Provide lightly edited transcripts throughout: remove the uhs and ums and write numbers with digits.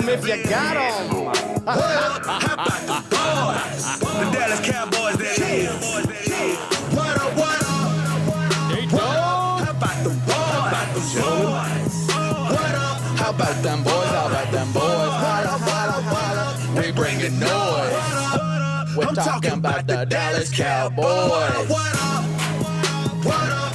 'em if you got 'em. How about the boys? The Dallas Cowboys, that is. What up, what up? How about the boys? What up? How about them boys? How about them boys? We bringing noise. We're talking about the Dallas Cowboys. What up? What up?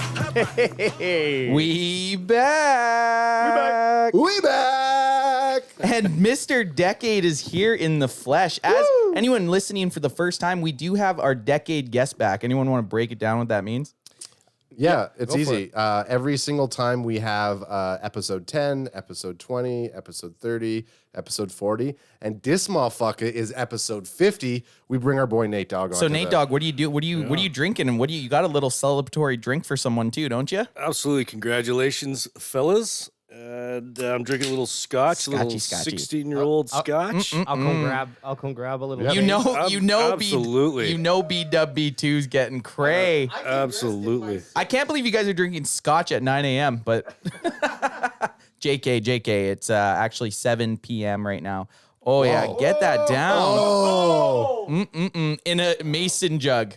We back. We back. And Mr. Decade is here in the flesh. As anyone listening for the first time, we do have our Decade guest back. Anyone want to break it down what that means? Yeah, it's easy. Every single time we have episode 10, episode 20, episode 30, episode 40, and this motherfucker is episode 50. We bring our boy Nate Dogg on. So Nate Dogg, what do you do? What are you drinking? And you got a little celebratory drink for someone too, don't you? Absolutely. Congratulations, fellas. And I'm drinking a little scotch, a little Scotchy. 16-year-old scotch. I'll come grab a little. Absolutely. B-Dub-B2's getting cray. Absolutely. I can't believe you guys are drinking scotch at 9 a.m., but JK, it's actually 7 p.m. right now. Oh, yeah, get that down. Oh. In a mason jug,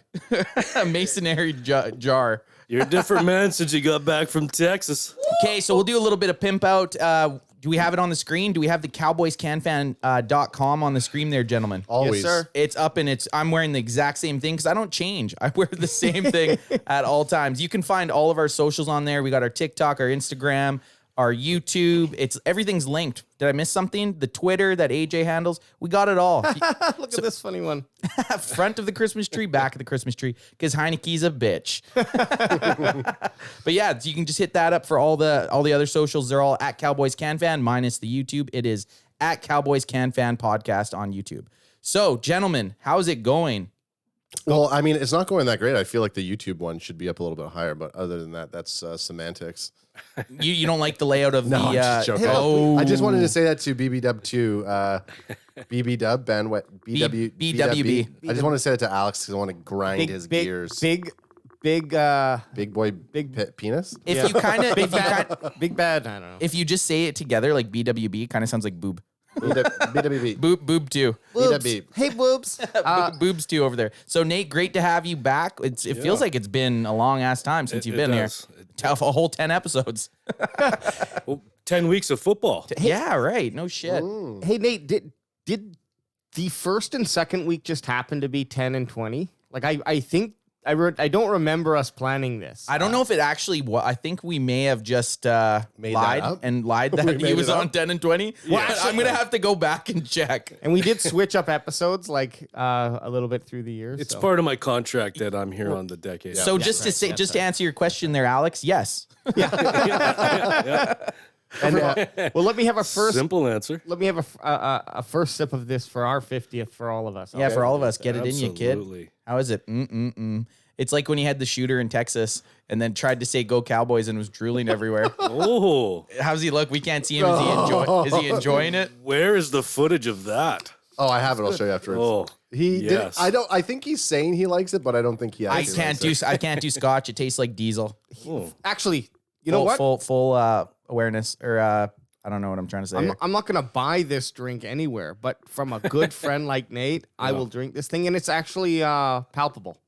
a masonry jar. You're a different man since you got back from Texas. Okay, so we'll do a little bit of pimp out. Do we have it on the screen? Do we have the CowboysCanFan.com on the screen there, gentlemen? Always. Yes, sir. It's up and I'm wearing the exact same thing because I don't change. I wear the same thing at all times. You can find all of our socials on there. We got our TikTok, our Instagram, our YouTube. Everything's linked. Did I miss something? The Twitter that AJ handles. We got it all. Look at this funny one. Front of the Christmas tree, back of the Christmas tree, because Heineke's a bitch. But yeah, you can just hit that up for all the other socials. They're all at Cowboys Can Fan minus the YouTube. It is at Cowboys Can Fan podcast on YouTube. So, gentlemen, how's it going? Well, I mean, it's not going that great. I feel like the YouTube one should be up a little bit higher, but other than that, that's semantics. You don't like the layout of I'm the just joking. I just wanted to say that to BB Dub too. BB Dub, BWB. I just want to say that to Alex because I want to grind his gears. Big boy penis. If you kind of big bad. I don't know. if you just say it together like BWB, kind of sounds like boob. BWB. Boob too. BWB. Hey, boobs. Boobs too over there. So Nate, great to have you back. It feels like it's been a long ass time since you've been here. A whole 10 episodes. Well, 10 weeks of football. Yeah, right. No shit. Hey, Nate, did the first and second week just happen to be 10 and 20? Like, I think I don't remember us planning this. I don't know if it actually was. I think we may have just lied that he was on 10 and 20. Yeah. I'm going to have to go back and check. And we did switch up episodes like a little bit through the years. It's part of my contract that I'm here on the decade. So just to answer your question there, Alex, yes. And well, let me have a first simple answer. Let me have a first sip of this for our 50th for all of us. Yeah, for all of us. Get it in you, kid. Absolutely. How is it? It's like when he had the shooter in Texas and then tried to say "Go Cowboys" and was drooling everywhere. Oh, How's he look? We can't see him. Is he enjoying it? where is the footage of that? Oh, I have it. I'll show you afterwards. Oh, yes. I think he's saying he likes it, but I don't think he I actually can't likes do. I can't do scotch. It tastes like diesel. Actually, you know what? Full awareness, or I don't know what I'm trying to say. I'm not gonna buy this drink anywhere, but from a good friend like Nate, I will drink this thing, and it's actually palpable.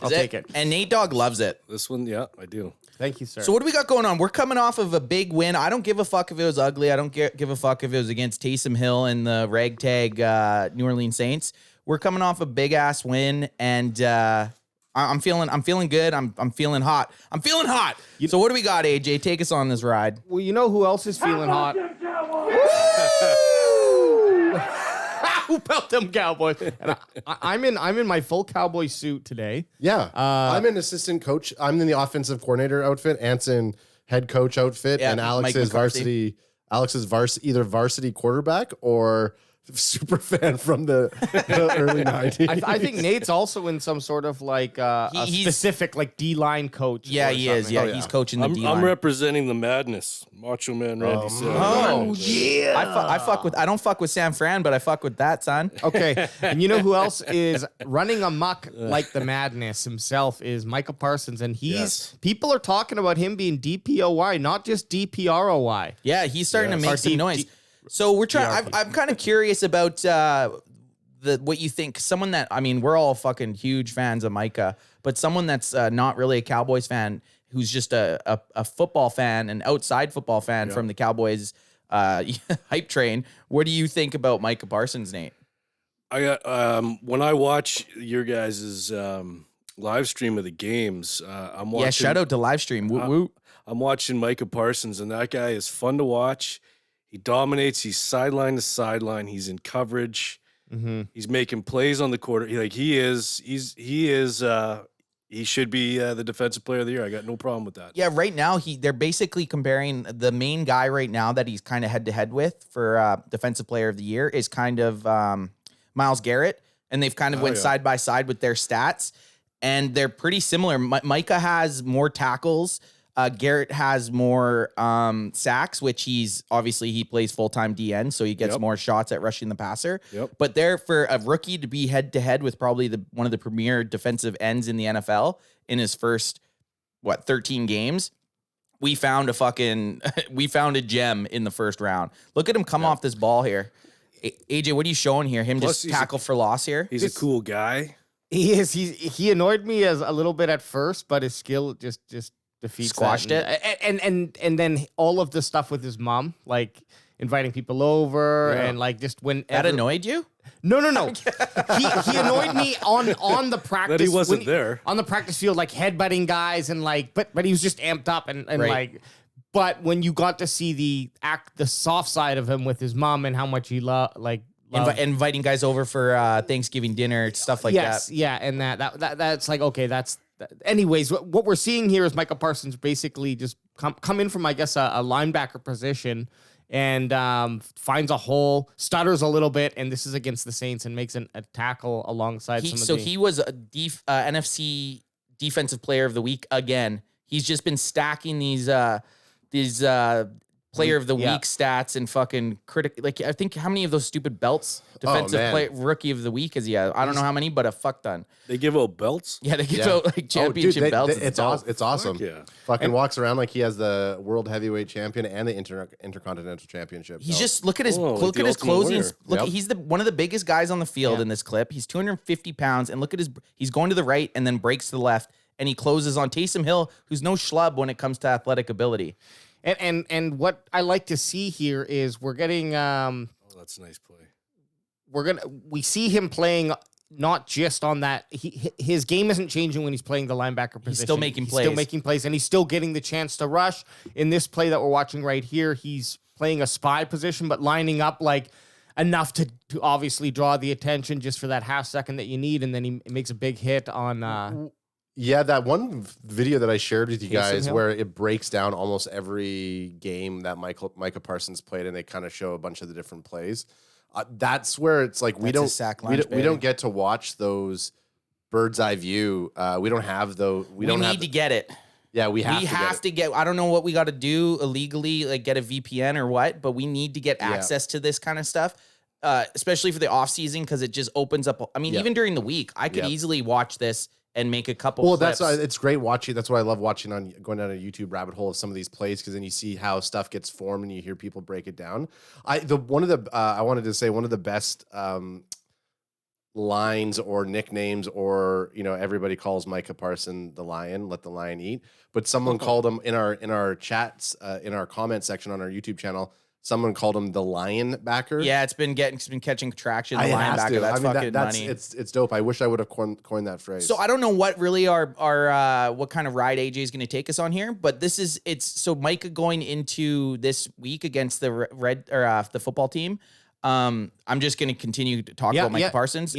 I'll take it. And Nate Dogg loves it. This one, yeah, I do. Thank you, sir. So what do we got going on? We're coming off of a big win. I don't give a fuck if it was ugly. I don't give a fuck if it was against Taysom Hill and the ragtag New Orleans Saints. We're coming off a big ass win, and I'm feeling good. I'm feeling hot. So what do we got, AJ? Take us on this ride. Well, you know who else is feeling hot? Who built them Cowboys? And I'm in my full cowboy suit today. Yeah, I'm an assistant coach. I'm in the offensive coordinator outfit. Anson head coach outfit, Yeah, and Alex Mike is McCarthy. either varsity quarterback or super fan from the early 90s. I think Nate's also in some sort of like a specific like D-line coach. Yeah, he is. Yeah, he's coaching the D-line. I'm representing the madness. Macho Man Randy said. Oh, yeah. I don't fuck with San Fran, but I fuck with that, son. Okay. And you know who else is running amok like the madness himself is Micah Parsons. And people are talking about him being DPOY, not just DPROY. Yeah, he's starting to make some noise. So we're trying. I'm kind of curious about what you think. Someone that we're all fucking huge fans of Micah, but someone that's not really a Cowboys fan, who's just a football fan, an outside football fan from the Cowboys hype train. What do you think about Micah Parsons, Nate? I got when I watch your guys' live stream of the games, I'm watching. Yeah, shout out to live stream. Woo woo. I'm watching Micah Parsons, and that guy is fun to watch. He dominates. He's sideline to sideline. He's in coverage. Mm-hmm. He's making plays on the quarter. He should be the defensive player of the year. I got no problem with that. Yeah, right now they're basically comparing the main guy right now that he's kind of head to head with for defensive player of the year is kind of Myles Garrett, and they've kind of went side by side with their stats, and they're pretty similar. Micah has more tackles. Garrett has more sacks, which he plays full-time DN, so he gets more shots at rushing the passer. Yep. But there, for a rookie to be head-to-head with probably one of the premier defensive ends in the NFL in his first, 13 games, we found a gem in the first round. Look at him come off this ball here. AJ, what are you showing here? Him Plus, just tackle for loss here? He's a cool guy. He is. He annoyed me as a little bit at first, but his skill just defeats Squashed that. And then all of the stuff with his mom, like inviting people over and like just when That annoyed you? No. he annoyed me on the practice. That he wasn't there on the practice field, like headbutting guys and like, but he was just amped up and Right. like. But when you got to see the soft side of him with his mom and how much he loved. Inviting guys over for Thanksgiving dinner, stuff like that. Yeah, and that's like, okay, that's. Anyways, what we're seeing here is Micah Parsons basically just come in from, I guess, a linebacker position and finds a hole, stutters a little bit, and this is against the Saints and makes a tackle alongside He was a NFC Defensive Player of the Week again. He's just been stacking these Player of the Week stats and fucking like I think how many of those stupid belts Rookie of the Week is he has? I don't know how many, but a fuck ton. They give out belts. Yeah, they give out like championship belts. It's awesome. Yeah. Fucking walks around like he has the world heavyweight champion and the intercontinental championship. He's just look at his like the his Ultimate closing. Warrior. Look, Yep. he's one of the biggest guys on the field in this clip. He's 250 pounds, and look at he's going to the right and then breaks to the left, and he closes on Taysom Hill, who's no schlub when it comes to athletic ability. And what I like to see here is we're getting That's a nice play. we see him playing not just on that. His game isn't changing when he's playing the linebacker position. He's still making plays. And he's still getting the chance to rush. In this play that we're watching right here, he's playing a spy position, but lining up like enough to obviously draw the attention just for that half second that you need, and then he makes a big hit on. Yeah, that one video that I shared with you guys Hill? where it breaks down almost every game that Micah Parsons played, and they kind of show a bunch of the different plays. That's where it's like we don't get to watch those bird's eye view. We don't have those. We need to get it. Yeah, we have to get. I don't know what we got to do illegally, like get a VPN or what, but we need to get access to this kind of stuff. Especially for the off season, because it just opens up. I mean, even during the week, I could easily watch this and make a couple. Well, clips. it's great watching. That's why I love watching going down a YouTube rabbit hole of some of these plays, because then you see how stuff gets formed and you hear people break it down. I wanted to say one of the best lines or nicknames, or everybody calls Micah Parsons the Lion, let the lion eat. But someone called him in our chats in our comment section on our YouTube channel. Someone called him the linebacker. Yeah, it's been catching traction. The linebacker, that's fucking money. It's dope. I wish I would have coined that phrase. So I don't know what really our what kind of ride AJ is going to take us on here, but so Micah going into this week against the the football team. I'm just going to continue to talk about Micah Parsons.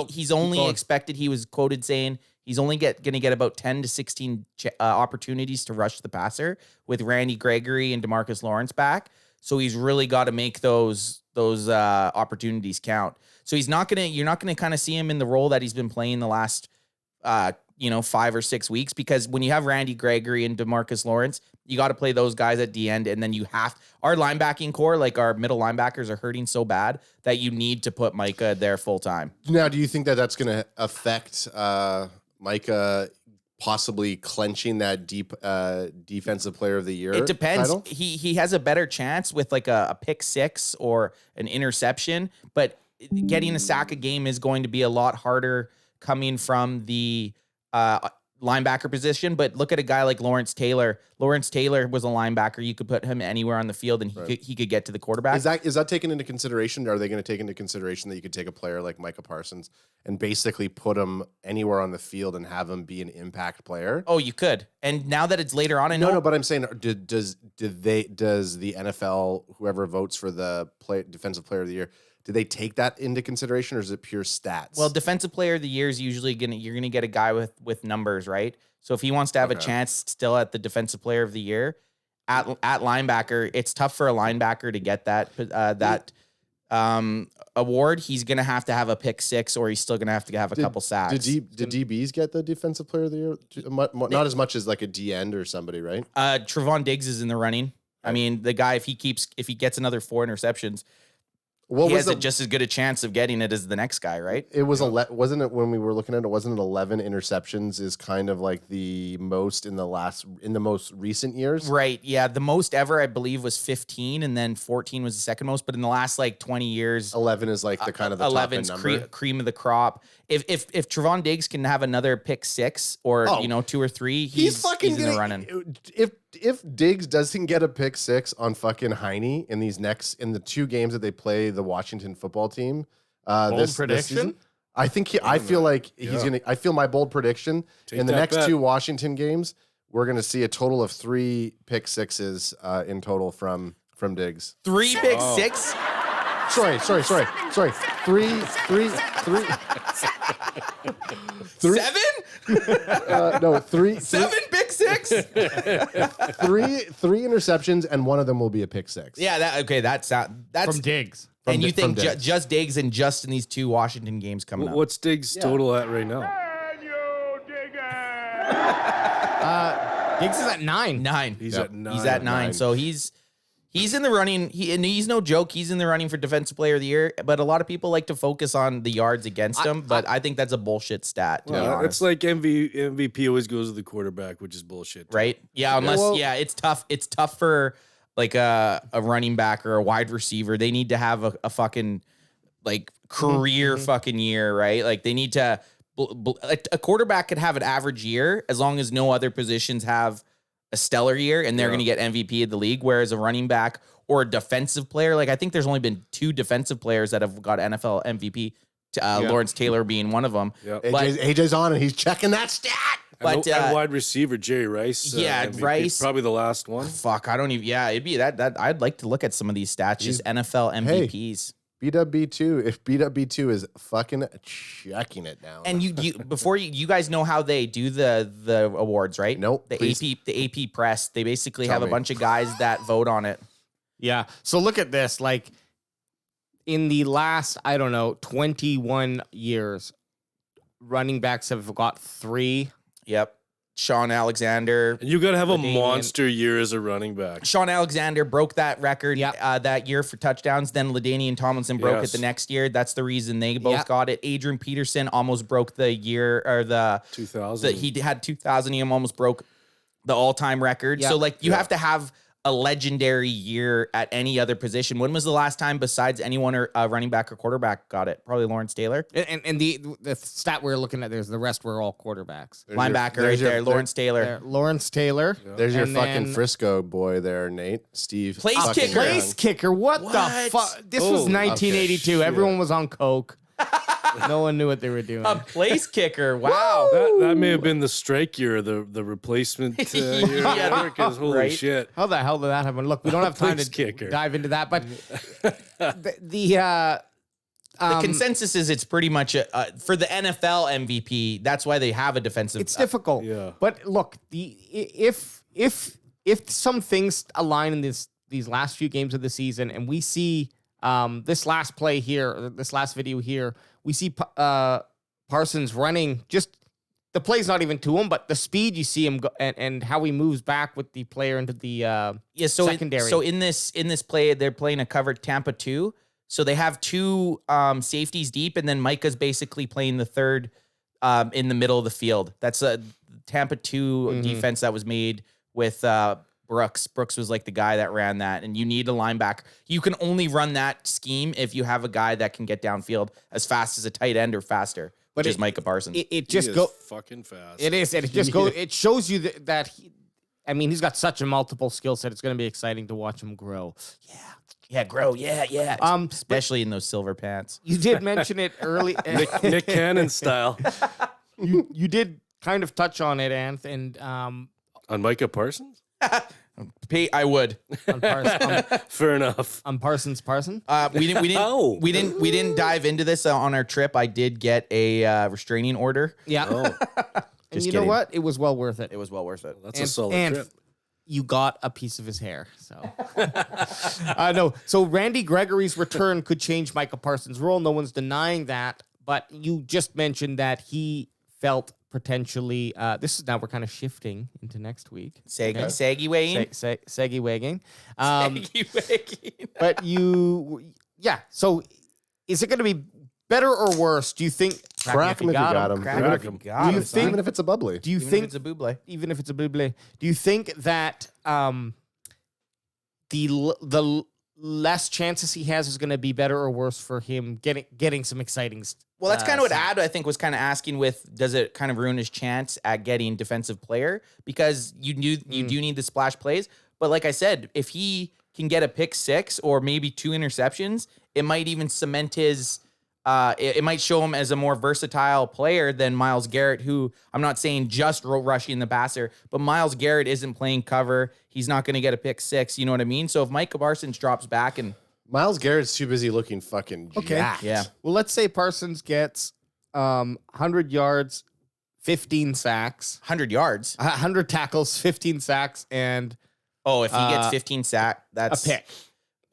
He's only expected. He was quoted saying he's only going to get about 10 to 16 opportunities to rush the passer with Randy Gregory and DeMarcus Lawrence back. So he's really got to make those opportunities count. So you're not gonna kind of see him in the role that he's been playing the last 5 or 6 weeks, because when you have Randy Gregory and DeMarcus Lawrence, you got to play those guys at the end, and then our linebacking core, like our middle linebackers, are hurting so bad that you need to put Micah there full time. Now, do you think that that's going to affect Micah possibly clenching that defensive player of the year. It depends. title? He has a better chance with like a pick six or an interception, but getting a sack a game is going to be a lot harder coming from the linebacker position. But look at a guy like Lawrence Taylor. Lawrence Taylor was a linebacker. You could put him anywhere on the field and he could get to the quarterback. Is that taken into consideration? Are they going to take into consideration that you could take a player like Micah Parsons and basically put him anywhere on the field and have him be an impact player? Oh, you could. And now that it's later on, I know. No, but I'm saying, does the NFL, whoever votes for the defensive player of the year, do they take that into consideration, or is it pure stats? Well, defensive player of the year is usually you're gonna get a guy with numbers, right? So if he wants to have a chance still at the defensive player of the year at linebacker, it's tough for a linebacker to get that award. He's gonna have to have a pick six, or he's still gonna have to have a couple sacks. Did DBs get the defensive player of the year? Not as much as like a D end or somebody, right? Trevon Diggs is in the running. I mean, the guy, if he gets another 4 interceptions, he has just as good a chance of getting it as the next guy, right? It was wasn't it when we were looking at it? Wasn't it 11 interceptions is kind of like the most in the most recent years? Right. Yeah, the most ever I believe was 15, and then 14 was the second most. But in the last like 20 years, 11 is like the kind of the 11's top end number. Cream of the crop. If Trevon Diggs can have another pick six or 2 or 3, he's in the running. If Diggs doesn't get a pick six on fucking Heine in the 2 games that they play the Washington football team, this season, I think I feel like he's gonna. I feel my bold prediction in the next 2 Washington games, we're gonna see a total of 3 pick sixes in total from Diggs. 3 pick six. Sorry. 3. 7? No, 3. 7 pick six. 3 interceptions, and one of them will be a pick six. Yeah, that's From Diggs. And you think Diggs. just Diggs and just in these 2 Washington games coming up? What's Diggs' total at right now? Diggs is at 9. 9. He's at 9. He's at 9. So he's in the running. He's no joke. He's in the running for defensive player of the year. But a lot of people like to focus on the yards against him. But I think that's a bullshit stat. To be honest. It's like MVP always goes to the quarterback, which is bullshit. Right? Yeah. Unless it's tough. It's tough for like a running back or a wide receiver. They need to have a fucking like career fucking year, right? Like they need to. A quarterback could have an average year as long as no other positions have a stellar year, and they're going to get MVP of the league. Whereas a running back or a defensive player, like I think there's only been 2 defensive players that have got NFL MVP. Lawrence Taylor being one of them. Yep. AJ's on and he's checking that stat. But and wide receiver Jerry Rice. MVP, Rice, probably the last one. Fuck, I don't even. Yeah, it'd be that. I'd like to look at some of these stats. Just NFL MVPs. BWB2, if BWB2 is fucking checking it down. And you guys know how they do the awards, right? Nope. The AP press, they basically have a bunch of guys that vote on it. Yeah. So look at this. Like in the last, 21 years, running backs have got 3. Yep. Sean Alexander. And you got to have a monster year as a running back. Sean Alexander broke that record that year for touchdowns. Then LaDainian Tomlinson broke it the next year. That's the reason they both got it. Adrian Peterson almost broke the year or the 2000. He had 2000. He almost broke the all-time record. So like you have to have a legendary year at any other position. When was the last time besides anyone or running back or quarterback got it? Probably Lawrence Taylor. And the stat we're looking at, the rest were all quarterbacks. Linebacker Lawrence Taylor. Lawrence Taylor. Yeah. There's your fucking Frisco boy there, Nate. Steve. Place kicker. What the fuck? This was 1982. Okay, everyone was on coke. No one knew what they were doing. A place kicker. Wow. That may have been the strike year, the replacement year. Because holy shit. How the hell did that happen? Look, we don't have time to dive into that, but the consensus is it's pretty much for the NFL MVP. That's why they have a defensive. It's difficult. But look, if some things align in these last few games of the season, and we see this last play here, this last video here, we see Parsons running. Just the play's not even to him, but the speed you see him go, and how he moves back with the player into the secondary. So in this play, they're playing a covered Tampa 2. So they have 2 safeties deep, and then Micah's basically playing the third in the middle of the field. That's Tampa 2 defense that was made with Brooks. Brooks was like the guy that ran that, and you need a linebacker. You can only run that scheme if you have a guy that can get downfield as fast as a tight end or faster, which is Micah Parsons. It just goes fucking fast. It is, and it just goes. It shows you that he's got such a multiple skill set. It's going to be exciting to watch him grow. Yeah, grow. Yeah. Especially in those silver pants. You did mention it early. Nick Cannon style. You did kind of touch on it, Anth, and On Micah Parsons? I would. Fair enough. on Parsons. We didn't dive into this on our trip. I did get a restraining order. Yeah. Oh, And you kidding. know what? It was well worth it. It was well worth it. that's a solid trip. You got a piece of his hair. So no. So Randy Gregory's return could change Micah Parsons' role. No one's denying that. But you just mentioned that he felt potentially. This is now we're kind of shifting into next week. Saggy weighing. Saggy wagging. Saggy weighing. But so is it going to be better or worse? Do you think? Crack him if you got him. Crack him. Do you think? Even if it's a bubbly. Do you Even think if it's a buble. even if it's a buble? Do you think that the less chances he has is going to be better or worse for him getting some exciting? Well, that's kind of what Ad, I think, was kind of asking with, does it kind of ruin his chance at getting defensive player? Because you do need the splash plays. But like I said, if he can get a pick 6 or maybe 2 interceptions, it might even cement his it might show him as a more versatile player than Myles Garrett, who I'm not saying just rushing the passer, but Myles Garrett isn't playing cover. He's not going to get a pick 6. You know what I mean? So if Micah Parsons drops back and Myles Garrett's too busy looking fucking jacked. yeah. Well, let's say Parsons gets 100 yards, 15 sacks, 100 yards. 100 tackles, 15 sacks, and Oh, if he gets 15 sack, that's a pick.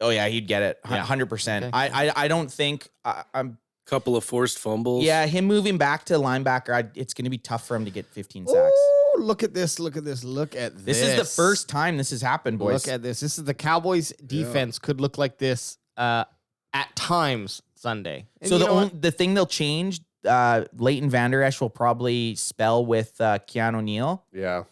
Oh yeah, he'd get it. 100%. Okay. I don't think I'm. Couple of forced fumbles. Yeah, him moving back to linebacker, it's going to be tough for him to get 15 sacks. Oh, look at this! Look at this! Look at this! This is the first time this has happened, boys. Look at this! This is the Cowboys' defense could look like this at times Sunday. And So you know what? the thing they'll change, Leighton Vander Esch will probably spell with Keanu Neal Yeah.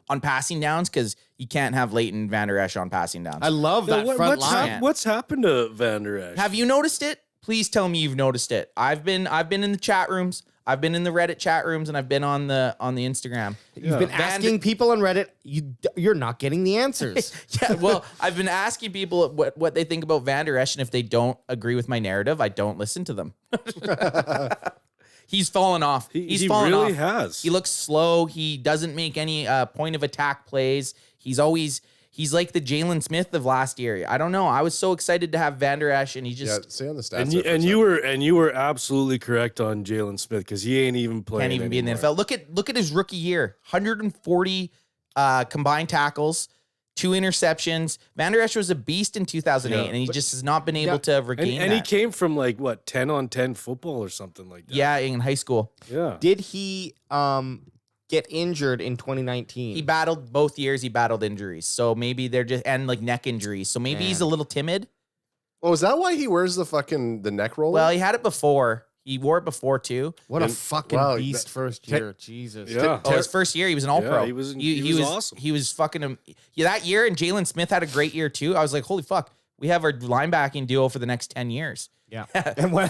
on passing downs because you can't have Leighton Vander Esch on passing downs. I love that front what's, line. what's happened to Van Der Esch? Have you noticed it? Please tell me you've noticed it. I've been in the chat rooms. I've been in the Reddit chat rooms, and I've been on the Instagram. You've been asking people on Reddit. You're not getting the answers. Yeah, well, I've been asking people what they think about Van Der Esch, and if they don't agree with my narrative, I don't listen to them. He's fallen off. He's fallen really off. has. He looks slow. He doesn't make any point of attack plays. He's like the Jalen Smith of last year. I don't know. I was so excited to have Van Der Esch, and he just Stay on the stats. And there you, for a and you were absolutely correct on Jalen Smith because he ain't even playing. can't even be in the anymore. NFL. Look at his rookie year. 140 combined tackles, 2 interceptions. Van Der Esch was a beast in 2008, and he just has not been able to regain And he that. came from 10-on-10 football or something like that. Yeah, in high school. Yeah. Did he get injured in 2019? He battled both years. He battled injuries, so maybe they're just and neck injuries. So maybe he's a little timid. Oh, is that why he wears the neck roller? Well, he had it before. He wore it before too. What a And- fucking wow, beast that- first year. Jesus. Yeah. Oh, his first year, he was an All-Pro. he was awesome. He was fucking. That year, and Jalen Smith had a great year too. I was like, holy fuck, we have our linebacking duo for the next 10 years. Yeah. And when,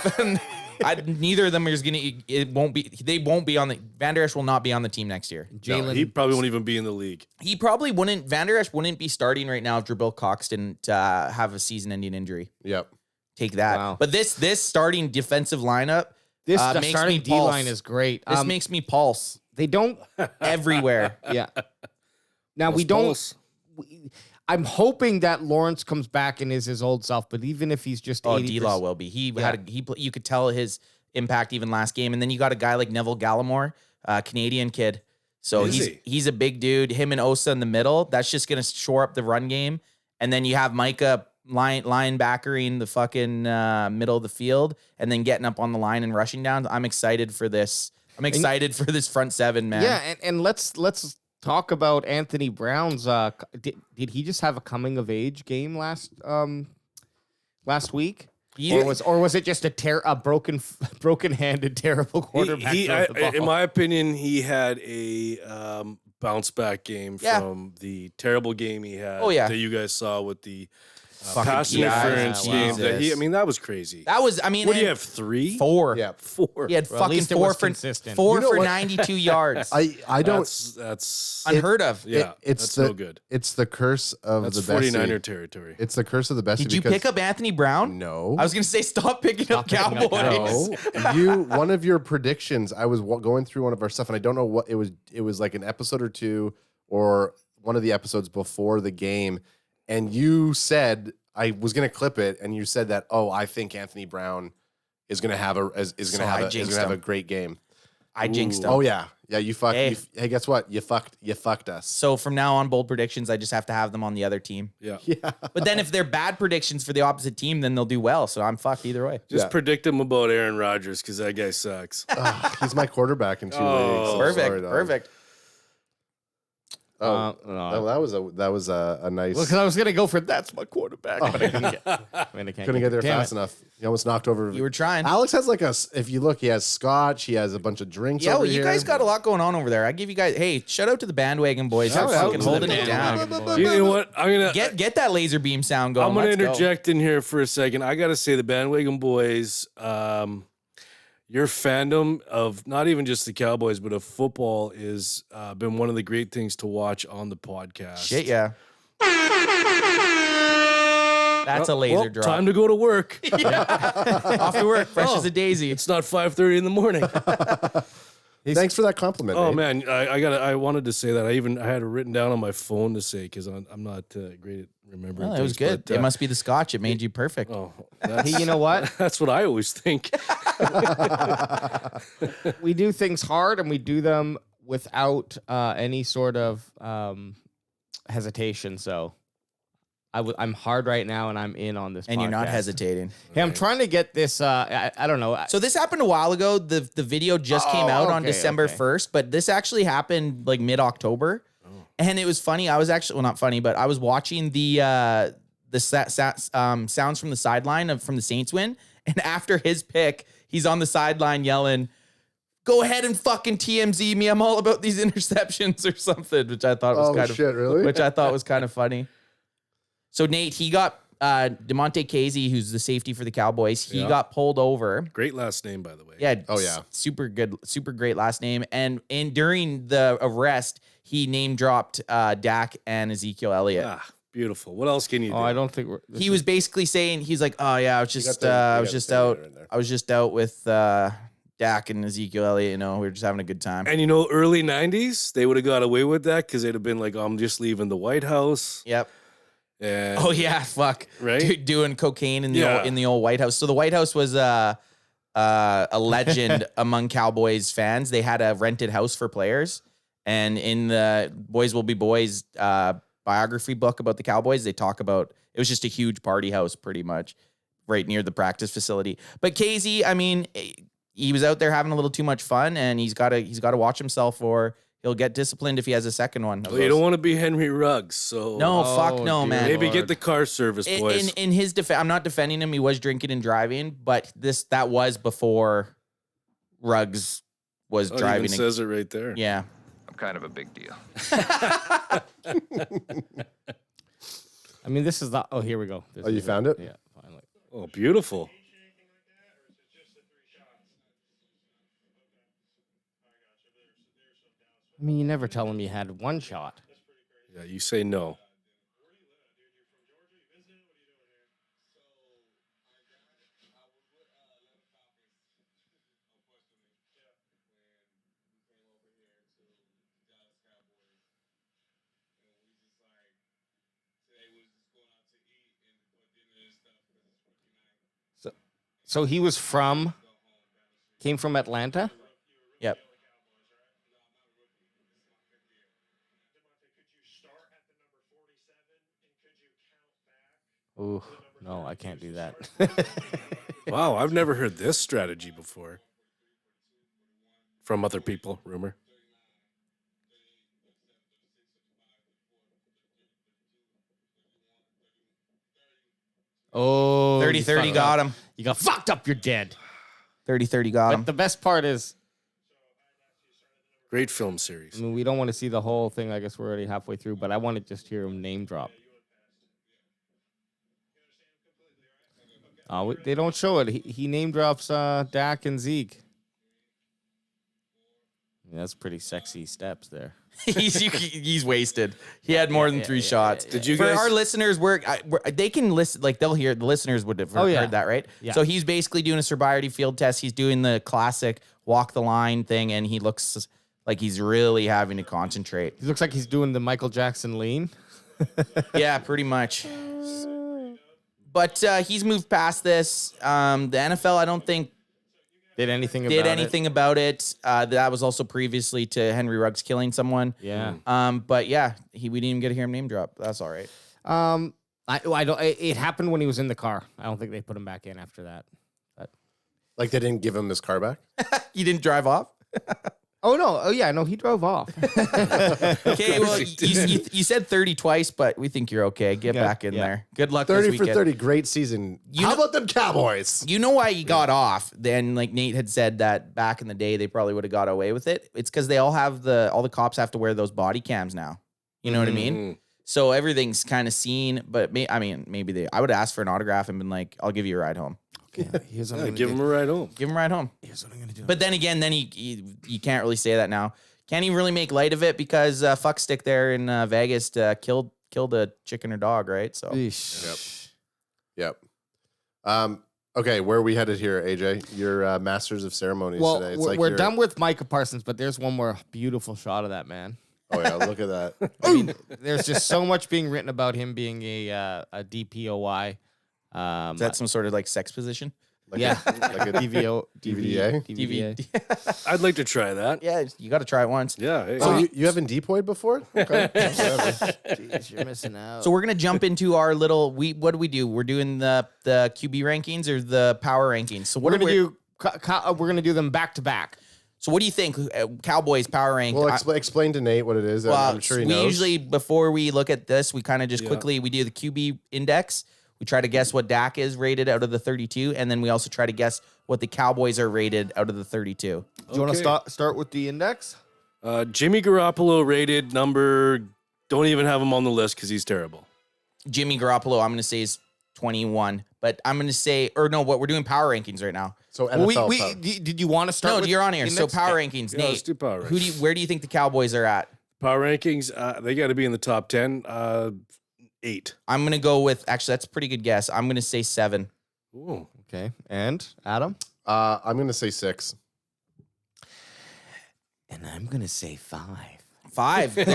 Neither of them is gonna. It won't be. They won't be on the. Van Der Esch will not be on the team next year. Jalen, He probably won't even be in the league. He probably wouldn't. Van Der Esch wouldn't be starting right now if Jabril Cox didn't have a season-ending injury. Yep. Take that. Wow. But this starting defensive lineup, this makes me starting D pulse. line is great. This makes me pulse they don't. everywhere. Yeah. Now we don't. Pulse. I'm hoping that Lawrence comes back and is his old self. But even if he's just 80%, D-Law will be. You could tell his impact even last game. And then you got a guy like Neville Gallimore, Canadian kid. So Is he's a big dude. Him and Osa in the middle. That's just gonna shore up the run game. And then you have Micah linebackering the fucking middle of the field, and then getting up on the line and rushing down. I'm excited for this. I'm excited for this front seven, man. Yeah, and let's talk about Anthony Brown's. Did he just have a coming of age game last week? Or was it just a broken-handed, terrible quarterback? throwing the ball? In my opinion, he had a bounce back game from the terrible game he had. That you guys saw with the pass interference game. That was crazy. That was, what do you have, 3? 4. Yeah. 4. He had fucking 4 for consistent. 4 for 92 yards. I don't. That's Unheard of. yeah. It's no good. It's the curse of That's the best. 49er territory. It's the curse of the best. Did you pick up Anthony Brown? No. I was going to say stop picking up Cowboys. No. One of your predictions. I was going through one of our stuff, and I don't know what it was. It was like an episode or two, or one of the episodes before the game, and you said. I was gonna clip it, and you said that. Oh, I think Anthony Brown is gonna have a great game. I jinxed him. Oh yeah, you fucked. Hey, guess what? You fucked us. So from now on, bold predictions, I just have to have them on the other team. Yeah. But then if they're bad predictions for the opposite team, then they'll do well. So I'm fucked either way. Just predict him about Aaron Rodgers because that guy sucks. He's my quarterback in 2 weeks. Perfect. Oh, no, that was a nice. Well, because I was gonna go for that's my quarterback, but I couldn't get there fast enough. You almost knocked over. You were trying. Alex has if you look, he has scotch. He has a bunch of drinks. Yeah, over well, you here. guys got a lot going on over there. I give you guys. Hey, shout out to the bandwagon boys. They're fucking holding it down. You know what? I'm gonna get that laser beam sound going. I'm gonna interject in here for a second. I gotta say the bandwagon boys. Your fandom of not even just the Cowboys, but of football is been one of the great things to watch on the podcast. Shit, yeah. That's a laser drop. Time to go to work. Off to work, fresh as a daisy. It's not 5:30 in the morning. Thanks for that compliment. Oh Nate. man, I wanted to say that. I had it written down on my phone to say because I'm not great at remembering. Well, it was good. But, it must be the scotch. It made you perfect. Oh, Hey, you know what? That's what I always think. We do things hard, and we do them without any sort of hesitation. So I'm hard right now, and I'm in on this. And you're not podcast. hesitating. Hey, I'm trying to get this. I don't know. So this happened a while ago. The video just came out on December 1st, but this actually happened like mid-October. And it was funny. I was actually, well, not funny, but I was watching the sounds from the sideline from the Saints win. And after his pick, he's on the sideline yelling, "Go ahead and fucking TMZ me. I'm all about these interceptions," or something, which I thought was which I thought was kind of funny. So Nate, he got DeMonte Casey, who's the safety for the Cowboys. He got pulled over. Great last name, by the way. Yeah. Oh yeah. Super good, super great last name. And during the arrest, he name dropped Dak and Ezekiel Elliott. Ah, beautiful. What else can you do? I don't think He was basically saying, he's like, "Oh yeah, I was just out with Dak and Ezekiel Elliott. You know, we were just having a good time." And early 90s, they would have got away with that because they'd have been like, "I'm just leaving the White House." Yep. And Oh yeah, fuck. Right? Doing cocaine in the old White House. So the White House was a legend among Cowboys fans. They had a rented house for players, and in the Boys Will Be Boys biography book about the Cowboys, they talk about it was just a huge party house, pretty much, right near the practice facility. But Casey, I mean, he was out there having a little too much fun, and he's got to watch himself, or he'll get disciplined if he has a second one. Well, you don't want to be Henry Ruggs, so No, fuck no, man. maybe get the car service, boys. In his defense, I'm not defending him. He was drinking and driving, but that was before Ruggs was driving. It says it right there. Yeah. I'm kind of a big deal. I mean, this is the. Oh, here we go. This Oh, you is found it? Yeah, finally. Oh, beautiful. I mean, you never tell him you had one shot. Yeah, you say no. So he was came from Atlanta? Yep. Ooh, no, I can't do that. Wow, I've never heard this strategy before. From other people, rumor. Oh, 30-30 got him. You got fucked up. You're dead. 30-30 got him. But the best part is, Great film series. I mean, we don't want to see the whole thing. I guess we're already halfway through, but I want to just hear him name drop. They don't show it. He name drops Dak and Zeke. Yeah, that's pretty sexy steps there. he's wasted. He had more than 3 shots. Did you For guys? our listeners, they can listen. Like they'll hear. The listeners would have heard that, right? Yeah. So he's basically doing a sobriety field test. He's doing the classic walk the line thing, and he looks like he's really having to concentrate. He looks like he's doing the Michael Jackson lean. Yeah, pretty much. But he's moved past this. The NFL, I don't think Did anything about it. That was also previously to Henry Ruggs killing someone. Yeah. But yeah, we didn't even get to hear him name drop. That's all right. I don't. It happened when he was in the car. I don't think they put him back in after that. Like they didn't give him his car back? You didn't drive off? Oh no! Oh yeah! No, he drove off. Okay, well, you said 30 twice, but we think you're okay. Get back in there. Good luck 30 this for weekend. 30, great season. How about them Cowboys? You know why he got off? Then, like Nate had said that back in the day, they probably would have got away with it. It's because they all the cops have to wear those body cams now. You know what I mean? So everything's kind of seen. But maybe I would ask for an autograph and been like, "I'll give you a ride home." Okay, here's what I'm Give him a ride home. Give him a ride home. Here's what I'm gonna do. But then again, you can't really say that now. Can't even really make light of it because Fuckstick there in Vegas killed a chicken or dog, right? So Yep. Okay, where are we headed here, AJ? Your masters of ceremonies well, today. we're done with Micah Parsons, but there's one more beautiful shot of that man. Oh yeah, look at that. I mean, there's just so much being written about him being a DPOY. is that some sort of like sex position? Like Yeah, like a DVO, DVDA? DVDA. I'd like to try that. Yeah, you got to try it once. Yeah. Hey. So you haven't DPOY'd before? Okay. Whatever. Jeez, you're missing out. So we're gonna jump into our little. What do we do? We're doing the QB rankings or the power rankings. So we're gonna do them back to back. So what do you think? Cowboys power rank. Well, explain to Nate what it is. I'm sure he knows. We usually, before we look at this, we kind of just quickly we do the QB index. We try to guess what Dak is rated out of the 32, and then we also try to guess what the Cowboys are rated out of the 32. Do you want to start with the index? Jimmy Garoppolo rated number. Don't even have him on the list because he's terrible. Jimmy Garoppolo, I'm going to say is 21, but I'm going to say, or no, what we're doing power rankings right now. So NFL did you want to start? No, with you're on here. So index? power rankings, Yeah, Nate. let's do power rankings. Where do you think the Cowboys are at? Power rankings. They got to be in the top 10. 8. I'm going to go with, actually, that's a pretty good guess. I'm going to say 7. Ooh. Okay, and Adam, I'm going to say 6. and I'm gonna say 5. 5. He's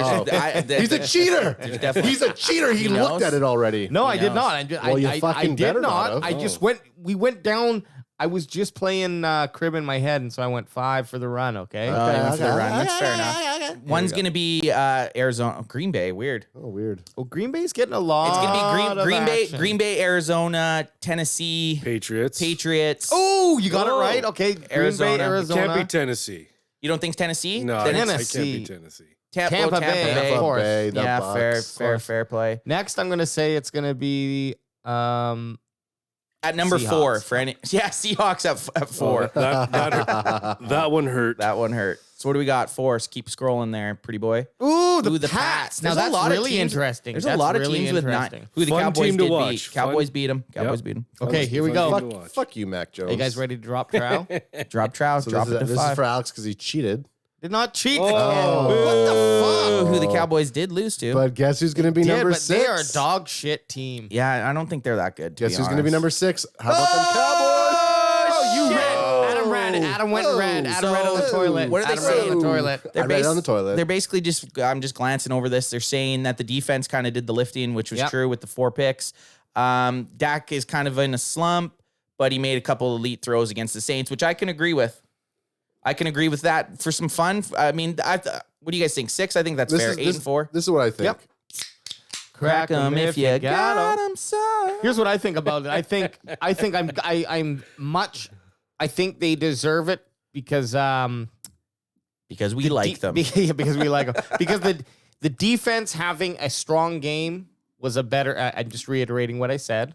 a cheater. He's a cheater. He knows. looked at it already. No, I did knows. not. Well, you I fucking did better not. not have. I just went. We went down. I was just playing crib in my head, and so I went 5 for the run. Okay. That's fair enough. One's going to be Arizona, Green Bay. Weird. Oh, weird. Well, Green Bay's getting a lot. It's going to be action. Green Bay, Arizona, Tennessee, Patriots. Oh, you got it Oh. right. Okay, Arizona. Green Bay, Arizona. Can't be Tennessee. You don't think Tennessee? No, Then I Tennessee. can't be Tennessee. Tampa Bay, Bay. of course. Bay, the Yeah, Bucks. fair play. Next, I'm gonna say it's gonna be At number Seahawks. 4 for any, Seahawks at 4. That one hurt. That one hurt. So what do we got? 4. So keep scrolling there, pretty boy. Ooh, Ooh, the Pats. Now There's a that's lot of really teams- interesting. There's That's a lot of really teams with 9. interesting. Who the Fun Cowboys team to did watch. beat. Fun- Cowboys beat them. Cowboys Yep. beat them. Okay, here we Fun go. team to watch. Fuck you, Mac Jones. Are you guys ready to drop trowel? Drop trout. So drop it to this is 5. for Alex because he cheated. Did not cheat. Oh. What the fuck? Who the Cowboys did lose to. But guess who's going to be Yeah, number but 6? they are a dog shit team. Yeah, I don't think they're that good. Guess who's going to be number 6? How about them Oh, you Cowboys? red. Adam ran. Adam went red. Adam ran on the toilet. what are they Adam ran on saying? the toilet. I read on the toilet. They're basically just, I'm just glancing over this. They're saying that the defense kind of did the lifting, which was Yep. true with the 4 picks. Dak is kind of in a slump, but he made a couple elite throws against the Saints, which I can agree with. I can agree with that for some fun. I mean, what do you guys think? 6? I think that's fair. 8 and 4. This is what I think. Yep. Crack 'em if you got 'em. them, son. Here's what I think about it. I think I think they deserve it because Because we like them. Yeah, because we like them. Because the defense having a strong game was a better. I'm just reiterating what I said.